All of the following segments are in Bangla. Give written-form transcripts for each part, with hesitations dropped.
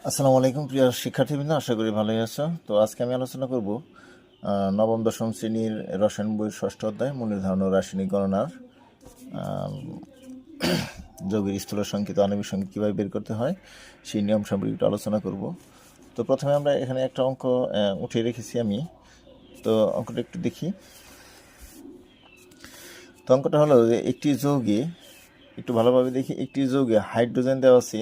আসসালামু আলাইকুম প্রিয় শিক্ষার্থীবৃন্দ, আশা করি ভালোই আছো। তো আজকে আমি আলোচনা করব নবম দশম শ্রেণীর রসায়ন বইয়ের ষষ্ঠ অধ্যায় মূল নির্ধারণ ও রাসায়নিক গণনার যৌগের স্থূল সংকেত আণবিক সংকেত কীভাবে বের করতে হয় সেই নিয়ম সম্পর্কে একটু আলোচনা করব। তো প্রথমে আমরা এখানে একটা অঙ্ক উঠিয়ে রেখেছি আমি। তো অঙ্কটা একটু দেখি। তো অঙ্কটা হলো যে একটি যৌগে, একটু ভালোভাবে দেখি, একটি যৌগে হাইড্রোজেন দেওয়া আছে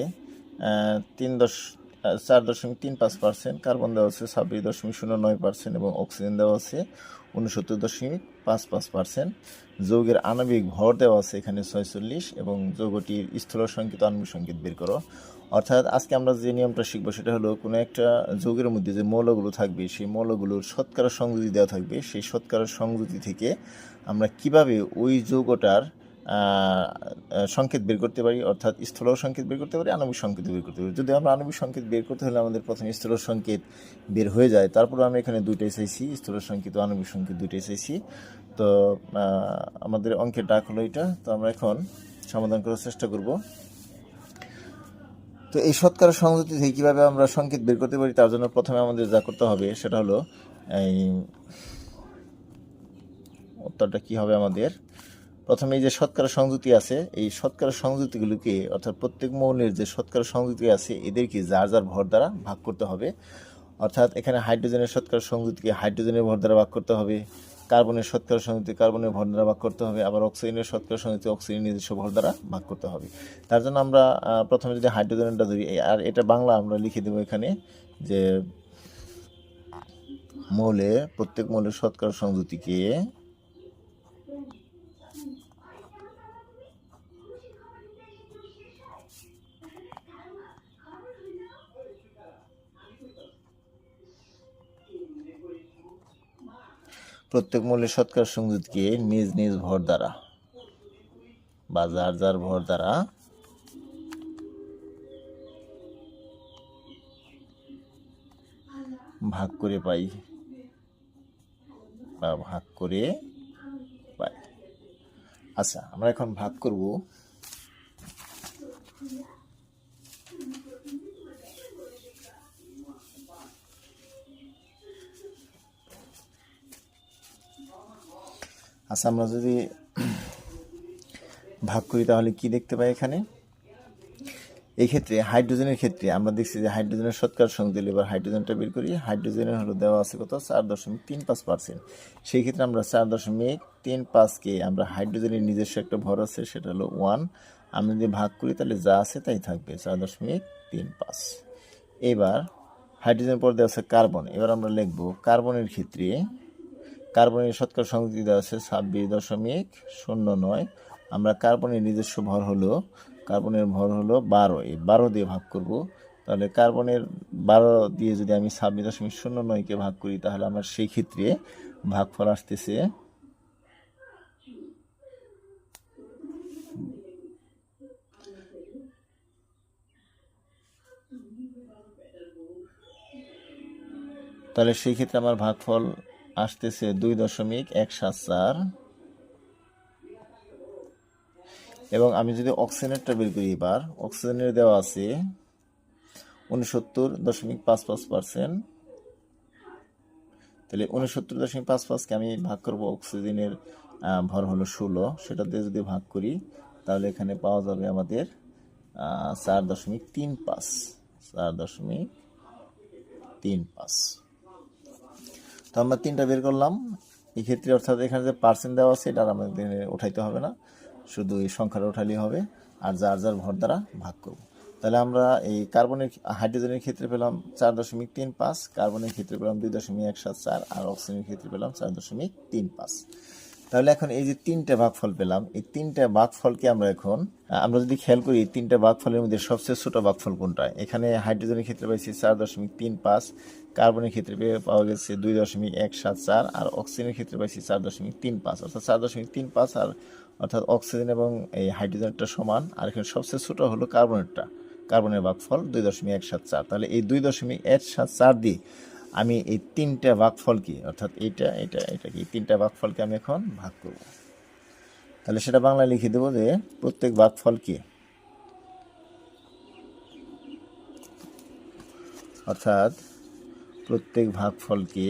4.35%, কার্বন দেওয়া আছে 26.09% এবং অক্সিজেন দেওয়া আছে 69.55%। যৌগের আণবিক ভর দেওয়া আছে এখানে 46 এবং যৌগটির স্থূল সংকেত আণবিক সংকেত বের করো। অর্থাৎ আজকে আমরা যে নিয়মটা শিখবো সেটা হলো কোনো একটা যৌগের মধ্যে যে মৌলগুলো থাকবে সেই মৌলগুলোর শতকরা সংযুতি দেওয়া থাকবে, সেই শতকরা সংযুতি থেকে আমরা কিভাবে ওই যৌগটার সংকেত বের করতে পারি, অর্থাৎ স্থূল সংকেত বের করতে পারি, আণবিক সংকেত বের করতে পারি। যদি আমরা আণবিক সংকেত বের করতে হলে আমাদের প্রথমে স্থূল সংকেত বের হয়ে যায়, তারপরে আমি এখানে দুইটাই চাইছি, স্থূল সংকেত ও আণবিক সংকেত দুইটাই চাইছি। তো আমাদের অঙ্কের ডাক হলো এটা। তো আমরা এখন সমাধান করার চেষ্টা করব। তো এই শতকরা সংযুতি থেকে কীভাবে আমরা সংকেত বের করতে পারি, তার জন্য প্রথমে আমাদের যা করতে হবে সেটা হলো এই উত্তরটা কী হবে আমাদের। প্রথমে এই যে শতকরা সংযুতি আছে, এই শতকরা সংযুতিগুলোকে, অর্থাৎ প্রত্যেক মৌলের যে শতকরা সংযুতি আছে এদেরকে যার যার ভর দ্বারা ভাগ করতে হবে। অর্থাৎ এখানে হাইড্রোজেনের শতকরা সংযুতিকে হাইড্রোজেনের ভর দ্বারা ভাগ করতে হবে, কার্বনের শতকরা সংযুতি কার্বনের ভর দ্বারা ভাগ করতে হবে, আবার অক্সিজেনের শতকরা সংযুতি অক্সিজেনের নিজস্ব ভর দ্বারা ভাগ করতে হবে। তার জন্য আমরা প্রথমে যদি হাইড্রোজেনটা ধরি, আর এটা বাংলা আমরা লিখে দেবো এখানে যে প্রত্যেক মৌলের শতকরা সংযুতিকে শতকরা সংযুতিকে নিজ নিজ ভর দ্বারা বা যার যার ভর দ্বারা ভাগ করে পাই বা ভাগ করে পাই। আচ্ছা, আমরা এখন ভাগ করব। আচ্ছা, আমরা যদি ভাগ করি তাহলে কি দেখতে পাই এখানে। এই ক্ষেত্রে হাইড্রোজেনের ক্ষেত্রে আমরা দেখছি যে হাইড্রোজেনের শতকরা সংযুতি, এবার হাইড্রোজেনটা বের করি। হাইড্রোজেনের হলো দেওয়া আছে কত, 4.35%। সেই ক্ষেত্রে আমরা 4.35কে আমরা হাইড্রোজেনের নিজস্ব একটা ভর আছে সেটা হলো 1, আমরা যদি ভাগ করি তাহলে যা আছে তাই থাকবে, 4.35। এবার হাইড্রোজেনের পর দেওয়া আছে কার্বন। এবার আমরা লিখব কার্বনের ক্ষেত্রে, কার্বনের শতকরা সংযুতি দেওয়া আছে 26.09। আমরা কার্বনের নিজস্ব ভর হলো, কার্বনের ভর হলো 12, এই 12 দিয়ে ভাগ করব। তাহলে কার্বনের 12 দিয়ে যদি আমি 26.09কে ভাগ করি তাহলে আমার সেই ক্ষেত্রে ভাগফল আসতেছে তাহলে সেই ক্ষেত্রে আমার ভাগফল আসতেছে 2.174। এবং আমি যদি অক্সিজেনেরটা বের করি, এবার অক্সিজেনের দেওয়া আছে 69.55%। তাহলে 69.55কে আমি ভাগ করব, অক্সিজেনের ভর হলো 16, সেটা দিয়ে যদি ভাগ করি তাহলে এখানে পাওয়া যাবে আমাদের 4.35, 4.35। তো আমরা তিনটা বের করলাম এই ক্ষেত্রে, অর্থাৎ এখানে যে পার্সেন্ট দেওয়া আছে এটা আমাদের উঠাইতে হবে না, শুধু এই সংখ্যাটা উঠালেই হবে, আর যার যার ভর দ্বারা ভাগ করব। তাহলে আমরা এই হাইড্রোজেনের ক্ষেত্রে পেলাম 4.35, কার্বনের ক্ষেত্রে পেলাম 2.174, আর অক্সিজেনের ক্ষেত্রে পেলাম 4.35। তাহলে এখন এই যে তিনটা ভাগফল পেলাম, এই তিনটা ভাগফলকে আমরা যদি খেয়াল করি, এই তিনটা ভাগফলের মধ্যে সবচেয়ে ছোট ভাগফল কোনটা। এখানে হাইড্রোজেনের ক্ষেত্রে পাইছি 4.35, কার্বনের ক্ষেত্রে পাওয়া গেছে 2.174, আর অক্সিজেনের ক্ষেত্রে পাইছি 4.35, অর্থাৎ 4.35 আর অর্থাৎ অক্সিজেন এবং এই হাইড্রোজেনটা সমান। আর এখানে সবচেয়ে ছোট হলো কার্বনের ভাগফল 2.174। তাহলে এই 2.174 দিয়ে আমি এই তিনটা ভাগফলকে, অর্থাৎ এই তিনটা ভাগফলকে আমি এখন ভাগ করব। তাহলে সেটা বাংলায় লিখে দেবো যে অর্থাৎ প্রত্যেক ভাগফলকে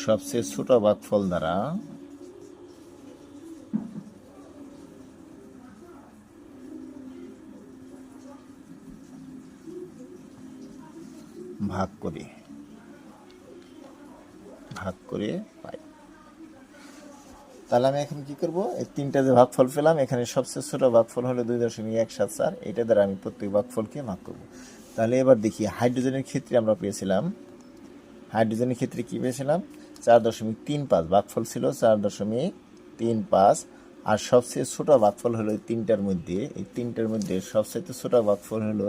সবচেয়ে ছোট ভাগফল দ্বারা ভাগ করে পাই। তাহলে আমি এখন কি করব, এই তিনটা যে ভাগফল পেলাম এখানে সবচেয়ে ছোট ভাগফল হলো 2.174, এটা দ্বারা আমি প্রত্যেক ভাগফলকে ভাগ করব। তাহলে এবার দেখি হাইড্রোজেনের ক্ষেত্রে আমরা পেয়েছিলাম, হাইড্রোজেনের ক্ষেত্রে কি পেয়েছিলাম 4.35, ভাগফল ছিল 4.35, আর সবচেয়ে ছোট ভাগফল হলো এই তিনটার মধ্যে সবচেয়ে ছোট ভাগফল হলো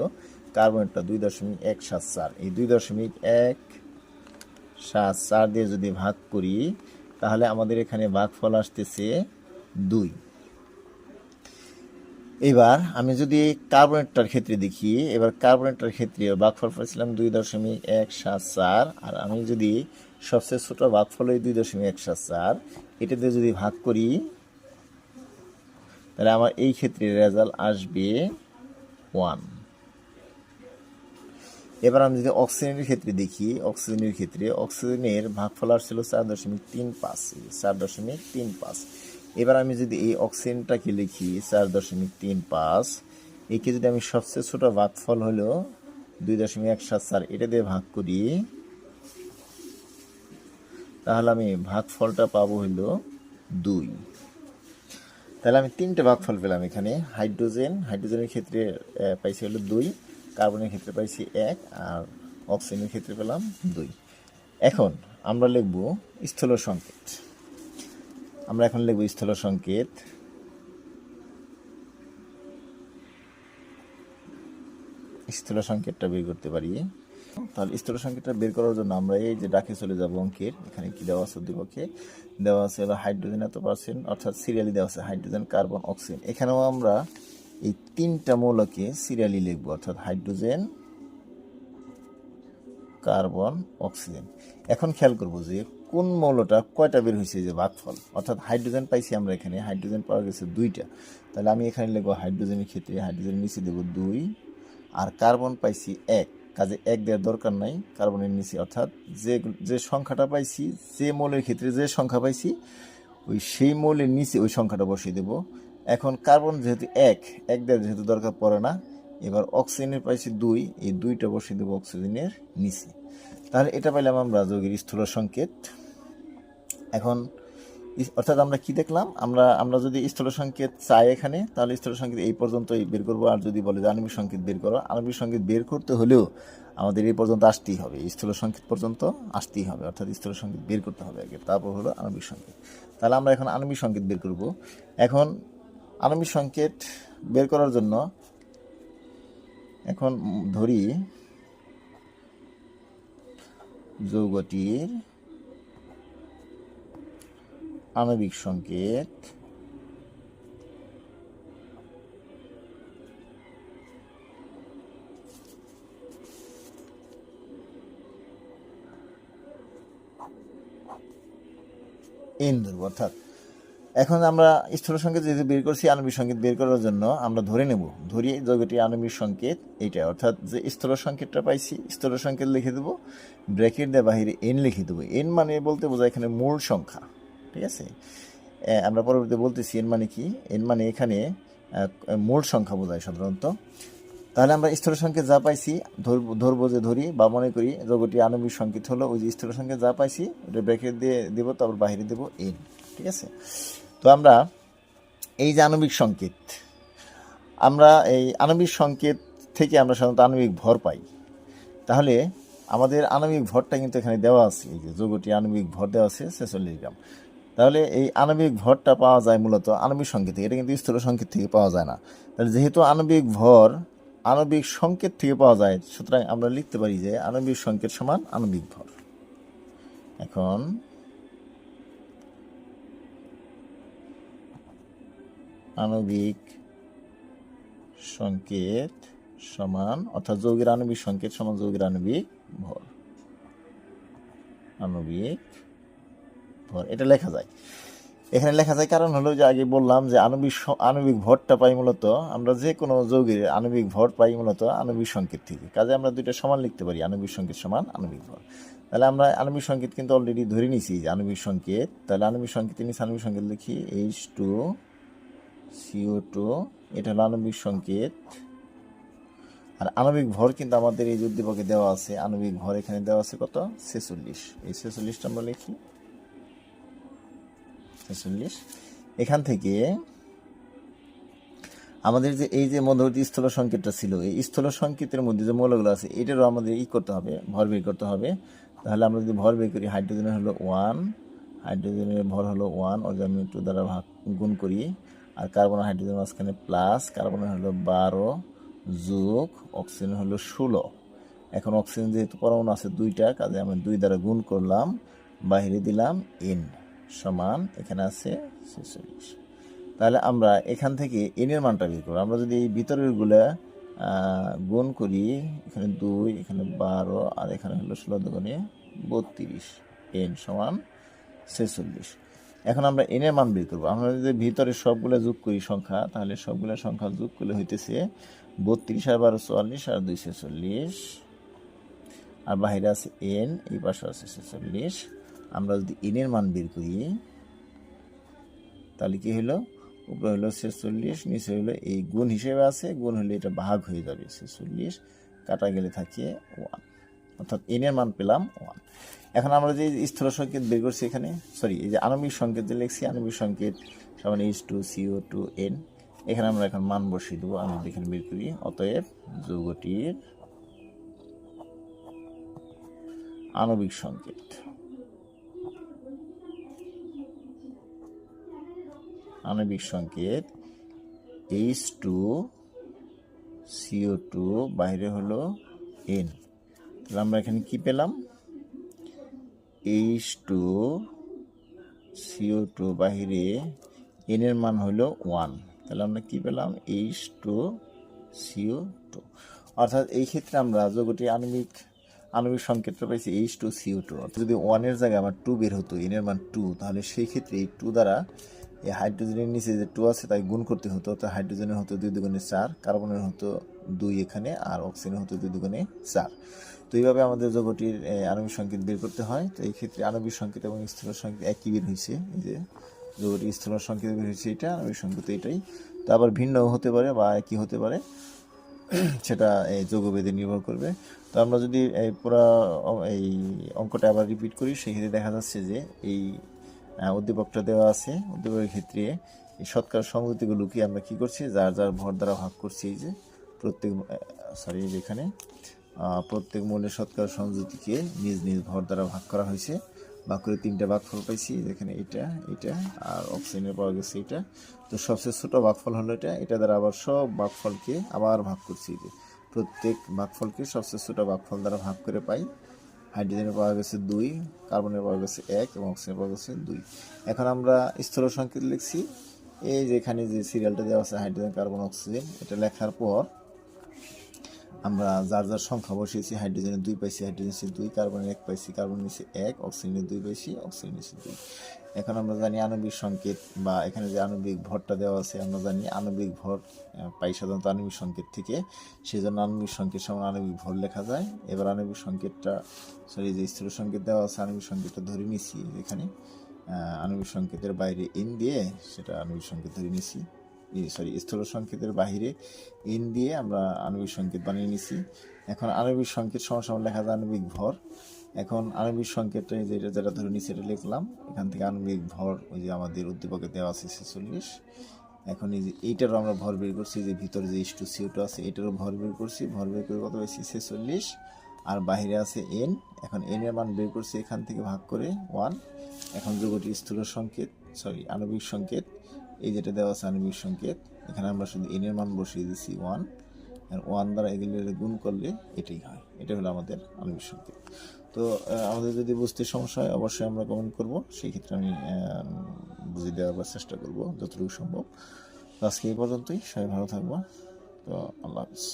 কার্বনেরটা 2.174। এই 2.174 দিয়ে যদি ভাগ করি তাহলে আমাদের এখানে ভাগফল আসতেছে 2। এবার আমি যদি কার্বনেরটার ক্ষেত্রে দেখি, এবার কার্বনেরটার ক্ষেত্রে ভাগফল পাইছিলাম 2.174, আর আমি যদি সবচেয়ে ছোট ভাগফল ওই 2.174 এটা দিয়ে যদি ভাগ করি তাহলে আমার এই ক্ষেত্রে রেজাল্ট আসবে 1। এবার আমি যদি অক্সিজেনের ক্ষেত্রে দেখি, অক্সিজেনের ভাগফল আসছিল 4.35। এবার আমি যদি এই অক্সিজেনটাকে লিখি 4.35, একে যদি আমি সবচেয়ে ছোট ভাগফল হলো 2.174 এটা দিয়ে ভাগ করি তাহলে আমি ভাগফলটা পাবো হলো 2। তাহলে আমি তিনটে ভাগফল পেলাম এখানে। হাইড্রোজেনের ক্ষেত্রে পাইছি হলো 2, কার্বনের ক্ষেত্রে পাইছি 1, আর অক্সিজেনের ক্ষেত্রে পেলাম 2। এখন আমরা লিখব স্থূল সংকেত। স্থূল সংকেতটা বের করতে পারি। তাহলে স্থূল সংকেতটা বের করার জন্য আমরা এই যে ডাকে চলে যাব অঙ্কের, এখানে কি দেওয়া আছে উদ্দীপকে দেওয়া আছে হলো হাইড্রোজেন এত %, অর্থাৎ সিরিয়ালি দেওয়া আছে হাইড্রোজেন, কার্বন, অক্সিজেন। এখানেও আমরা এই তিনটা মৌলকে সিরিয়ালি লিখবো, অর্থাৎ হাইড্রোজেন, কার্বন, অক্সিজেন। এখন খেয়াল করবো যে কোন মৌলটা কয়টা বের হয়েছে, যে ভাগফল, অর্থাৎ হাইড্রোজেন পাইছি আমরা এখানে, হাইড্রোজেন পাওয়া গেছে 2টা। তাহলে আমি এখানে লিখবো হাইড্রোজেনের ক্ষেত্রে হাইড্রোজেনের নিচে দেবো 2, আর কার্বন পাইছি 1, কাজে 1 দেওয়ার দরকার নাই কার্বনের নিচে, অর্থাৎ যে সংখ্যাটা পাইছি, যে মৌলের ক্ষেত্রে যে সংখ্যা পাইছি ওই সেই মৌলের নিচে ওই সংখ্যাটা বসিয়ে দেবো। এখন কার্বন যেহেতু 1 দেওয়ার যেহেতু দরকার পড়ে না, এবার অক্সিজেনের পাইছি 2, এই 2টা বসিয়ে দেবো অক্সিজেনের নিচে। তাহলে এটা পাইলাম আমরা যৌগের স্থূল সংকেত। এখন অর্থাৎ আমরা কি দেখলাম, আমরা যদি স্থূল সংকেত চাই এখানে, তাহলে স্থূল সংকেত এই পর্যন্তই বের করবো। আর যদি বলে যে আণবিক সংকেত বের করো, আণবিক সংকেত বের করতে হলেও আমাদের এই পর্যন্ত আসতেই হবে, স্থূল সংকেত পর্যন্ত আসতেই হবে, অর্থাৎ স্থূল সংকেত বের করতে হবে আগে, তারপর হলো আণবিক সংকেত। তাহলে আমরা এখন আণবিক সংকেত বের করব। এখন আণবিক সংকেত বের করার জন্য এখন ধরি যৌগটির আণবিক সংকেত N ধরব। অর্থাৎ এখন আমরা স্থূল সংকেত যেহেতু বের করছি, আণবিক সংকেত বের করার জন্য আমরা ধরি যৌগটির আণবিক সংকেত এইটা, অর্থাৎ যে স্থূল সংকেতটা পাইছি, স্থূল সংকেত লিখে দেবো, ব্র্যাকেট দিয়ে বাহিরে N লিখে দেবো। N মানে বলতে বোঝায় এখানে মূল সংখ্যা, ঠিক আছে। আমরা পরবর্তীতে বলতেছি N মানে কি, N মানে এখানে মূল সংখ্যা বোঝায় সাধারণত। তাহলে আমরা স্থূল সংকেত যা পাইছি ধরি বা মনে করি যৌগটির আণবিক সংকেত হলো ওই যে স্থূল সংকেত যা পাইছি ওটা ব্র্যাকেট দিয়ে দেবো, তারপর বাহিরে দেবো N, ঠিক আছে। তো আমরা এই যে আণবিক সংকেত, এই আণবিক সংকেত থেকে আমরা সাধারণত আণবিক ভর পাই। তাহলে আমাদের আণবিক ভরটা কিন্তু এখানে দেওয়া আছে, এই যে যৌগটির আণবিক ভর দেওয়া আছে 46 গ্রাম। তাহলে এই আণবিক ভরটা পাওয়া যায় মূলত আণবিক সংকেত থেকে, এটা কিন্তু স্থূল সংকেত থেকে পাওয়া যায় না। তাহলে যেহেতু আণবিক ভর আণবিক সংকেত থেকে পাওয়া যায়, সুতরাং আমরা লিখতে পারি যে আণবিক সংকেত সমান আণবিক ভর। এখন আণবিক সংকেত সমান, অর্থাৎ যৌগের আণবিক সংকেত সমান যৌগের আণবিক ভর, এটা লেখা যায়। এখানে লেখা যায় কারণ হলো যে আগে বললাম যে আণবিক ভরটা পাই মূলত আমরা যে কোনো যৌগের আণবিক ভর পাই মূলত আণবিক সংকেত থেকে। কাজে আমরা দুইটা সমান লিখতে পারি, আণবিক সংকেত সমান আণবিক ভর। তাহলে আমরা আণবিক সংকেত কিন্তু অলরেডি ধরে নিছি যে আণবিক সংকেত। তাহলে আণবিক সংকেত নিচে আণবিক সংকেত লিখি H2CO2, এটা হলো আণবিক সংকেত। আর আণবিক ভর কিন্তু আমাদের এই উদ্দীপকে দেওয়া আছে, আণবিক ভর এখানে দেওয়া আছে কত, 46। এই 46টা আমরা লিখি 46। এখান থেকে আমাদের যে এই যে মধ্যবর্তী স্থল সংকেতটা ছিল, এই স্থল সংকেতের মধ্যে যে মৌলগুলো আছে এটারও আমাদের করতে হবে, ভর বের করতে হবে। তাহলে আমরা যদি ভর বের করি, হাইড্রোজেনের হলো 1, হাইড্রোজেনের ভর হলো 1, ওর আমি 2 দ্বারা গুণ করি। আর কার্বন হাইড্রোজেন মাঝখানে প্লাস, কার্বনের হলো 12 যোগ অক্সিজেন হলো 16। এখন অক্সিজেন যেহেতু পরমাণু আছে 2টা, কাজে আমি 2 দ্বারা গুণ করলাম, বাইরে দিলাম n সমান এখানে আছে 46। তাহলে আমরা এখান থেকে n এর মানটা বের করব। আমরা যদি এই ভিতরের গুলা গুণ করি, এখানে 2, এখানে 12 আর এখানে হলো 16 দুগুণে 32, n সমান 46। এখন আমরা n এর মান বের করবো। আমরা যদি ভিতরে সবগুলো যোগ করি সংখ্যা, তাহলে সবগুলো সংখ্যা যোগ করলে হইতেছে 32 আর 12 44 আর 2 46, আর বাহিরে আছে n, এই পাশে আছে 46। আমরা যদি n এর মান বের করি তাহলে কি হলো, উপরে হলো 46, নিচে হলো এই গুণ হিসেবে আছে, গুণ হলে এটা ভাগ হয়ে যাবে, 46 কাটা গেলে থাকে 1, অর্থাৎ n এর মান পেলাম 1। এখন আমরা যে স্থল সংকেত বের করছি এখানে, এই যে আণবিক সংকেত যে লিখছি, আণবিক সংকেত সমান H2CO2n, এখানে আমরা এখন মান বসিয়ে দেবো। আমি এখানে বের করি, অতএব যৌগটির আণবিক সংকেত H2CO2 বাইরে হলো n। তাহলে আমরা এখানে কি পেলাম, H2CO2 বাহিরে n এর মান হলো 1। তাহলে আমরা কি পেলাম, H2CO2। অর্থাৎ এই ক্ষেত্রে আমরা যৌগটি আণবিক সংকেতটা পাইছি H2CO2। অর্থাৎ যদি 1 এর জায়গায় আমার 2 বের হতো, n এর মান 2, তাহলে সেই ক্ষেত্রে এই 2 দ্বারা এই হাইড্রোজেনের নিচে যে 2 আছে তাই গুণ করতে হতো। তো হাইড্রোজেনের হতো 2 দুগুণে 4, কার্বনের হতো 2 এখানে, আর অক্সিজেনের হতো 2 দুগুণে 4। তো এইভাবে আমাদের যৌগটির আণবিক সংকেত বের করতে হয়। তো এই ক্ষেত্রে আণবিক সংকেত এবং স্থল সংকেত একই বের হয়েছে। এই যে যৌগটির স্থল সংকেত বের হয়েছে এটা, আণবিক সংকেত এটাই। তো আবার ভিন্ন হতে পারে বা একই হতে পারে, সেটা এই যৌগভেদে নির্ভর করবে। তো আমরা যদি এই পুরো এই অঙ্কটা আবার রিপিট করি, সেক্ষেত্রে দেখা যাচ্ছে যে এই উদ্দীপকটা দেওয়া আছে, উদ্দীপকের ক্ষেত্রে এই শতকরা সংযুতিগুলোকে আমরা কি করছি, যার যার ভর দ্বারা ভাগ করছি। এই যে প্রত্যেক মৌলের শতকরা সংযুতিকে নিজ নিজ ভর দ্বারা ভাগ করা হয়েছে। ভাগ করে 3টা ভাগফল পাইছি, যেখানে এটা আর অক্সিজেনের পাওয়া গেছে এটা। তো সবচেয়ে ছোট ভাগফল হলো এটা দ্বারা আবার সব ভাগফলকে আবার ভাগ করছি। যে প্রত্যেক ভাগফলকে সবচেয়ে ছোট ভাগফল দ্বারা ভাগ করে পাই। হাইড্রোজেনের পাওয়া গেছে 2, কার্বনের পাওয়া গেছে 1 এবং অক্সিজেনের পাওয়া গেছে 2। এখন আমরা স্থল সংকেত লিখছি, এই যে এখানে যে সিরিয়ালটা দেওয়া আছে হাইড্রোজেন, কার্বন, অক্সিজেন, এটা লেখার পর আমরা যার যার সংখ্যা বসিয়েছি। হাইড্রোজেনের 2 পাইছি, হাইড্রোজেন নিচে 2, কার্বনের 1 পাইছি, কার্বন নিচে 1, অক্সিজেনের 2 পাইছি, অক্সিজেন নিচে 2। এখন আমরা জানি আণবিক সংকেত বা এখানে যে আণবিক ভরটা দেওয়া আছে, আমরা জানি আণবিক ভর পাই সাধারণত আণবিক সংকেত থেকে, সেজন্য আণবিক সংকেত সমান আণবিক ভর লেখা যায়। এবার আণবিক সংকেতটা যে স্থল সংকেত দেওয়া আছে, আণবিক সংকেতটা ধরে নিছি, এখানে আণবিক সংকেতের বাইরে n দিয়ে সেটা আণবিক সংকেত ধরে নিছি। স্থল সংকেতের বাহিরে n দিয়ে আমরা আণবিক সংকেত বানিয়ে নিছি। এখন আণবিক সংকেত সমান লেখা যায় আণবিক ভর। এখন আণবিক সংকেতটা যেটা ধরে নিছি এটা লিখলাম। এখান থেকে আণবিক ভর ওই যে আমাদের উদ্দীপকে দেওয়া আছে 46। এখন এই যে এইটারও আমরা ভর বের করছি, যে ভিতরে যে H2CO2 আছে এটারও ভর বের করছি। ভর বের করে কত পাইছি, 46, আর বাহিরে আছে n। এখন n এর মান বের করছি এখান থেকে ভাগ করে 1। এখন যৌগটির স্থূল সংকেত আণবিক সংকেত, এই যেটা দেওয়া আছে আণবিক সংকেত, এখানে আমরা শুধু n এর মান বসিয়ে দিচ্ছি 1, আর 1 দ্বারা এগুলো গুণ করলে এটাই হয়। এটা হলো আমাদের আণবিক সংকেত। তো আমাদের যদি বুঝতে সমস্যা হয় অবশ্যই আমরা কমেন্ট করব, সেই ক্ষেত্রে আমি বুঝিয়ে দেওয়ার চেষ্টা করব যতটুকু সম্ভব। আজকে এই পর্যন্তই, সবাই ভালো থাকবো। তো আল্লাহ হাফিজ।